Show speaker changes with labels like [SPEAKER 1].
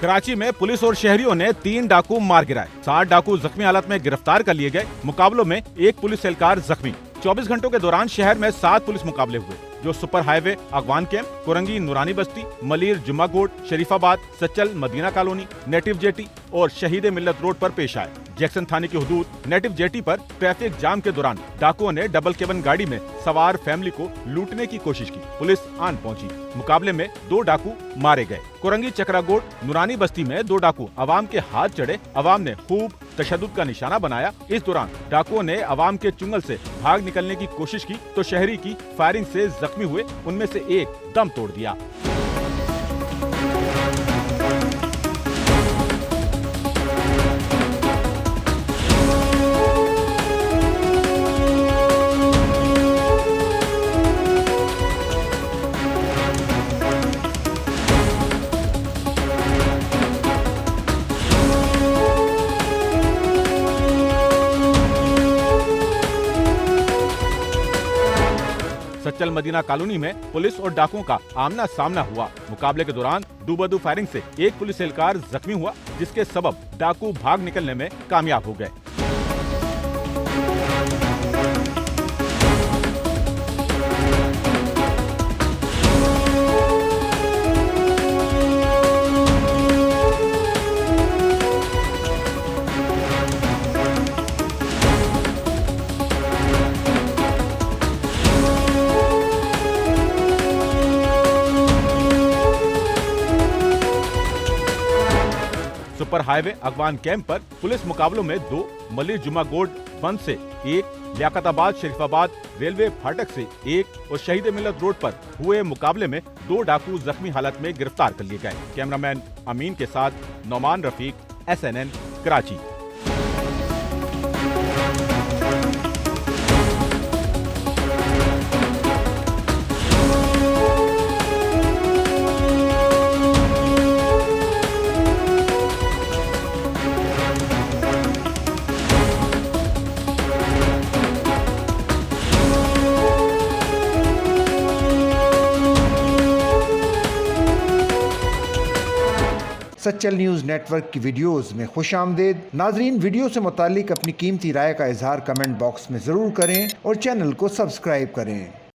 [SPEAKER 1] कराची में पुलिस और शहरियों ने 3 डाकू मार गिराए। 60 डाकू जख्मी हालत में गिरफ्तार कर लिए गए। मुकाबलों में एक पुलिस एहलकार जख्मी। 24 घंटों के दौरान शहर में 7 पुलिस मुकाबले हुए, जो सुपर हाईवे, अगवान camp, Korangi Noorani Basti, Malir Jumma Goth, Sharifabad, Sachal Madina colony, native jetty और शहीद मिल्लत रोड पर पेश आए। जैक्सन थाने की हुदूद नेटिव जेटी पर ट्रैफिक जाम के दौरान डाकुओं ने डबल केबिन गाड़ी में सवार फैमिली को लूटने की कोशिश की। पुलिस आन पहुंची। मुकाबले में 2 डाकू मारे गए। कुरंगी चक्रागोड नूरानी बस्ती में 2 डाकू अवाम के हाथ चढ़े। अवाम ने खूब तशद्दुद का निशाना बनाया। इस दौरान डाकुओं ने अवाम के चुंगल से भाग निकलने की कोशिश की तो शहरी की फायरिंग से जख्मी हुए। उनमें से एक दम तोड़ दिया। सच्चल मदीना कॉलोनी में पुलिस और डाकुओं का आमना सामना हुआ। मुकाबले के दौरान डूबदू फायरिंग से एक पुलिस एहलकार जख्मी हुआ, जिसके सबब डाकू भाग निकलने में कामयाब हो गए। सुपर हाईवे अगवान कैंप पर पुलिस मुकाबलों में 2, मलिर जुम्मा गोड बंद से 1, लियाकताबाद शरीफाबाद रेलवे फाटक से 1 और शहीद मिल्लत रोड पर हुए मुकाबले में 2 डाकू जख्मी हालत में गिरफ्तार कर लिए गए। कैमरामैन अमीन के साथ Nauman Rafiq, SNN Karachi.
[SPEAKER 2] Sachal news network की वीडियोस में खुशामदीद। नाजरीन, वीडियो से मुतालिक अपनी कीमती राय का इजहार कमेंट बॉक्स में ज़रूर करें और चैनल को सब्सक्राइब करें।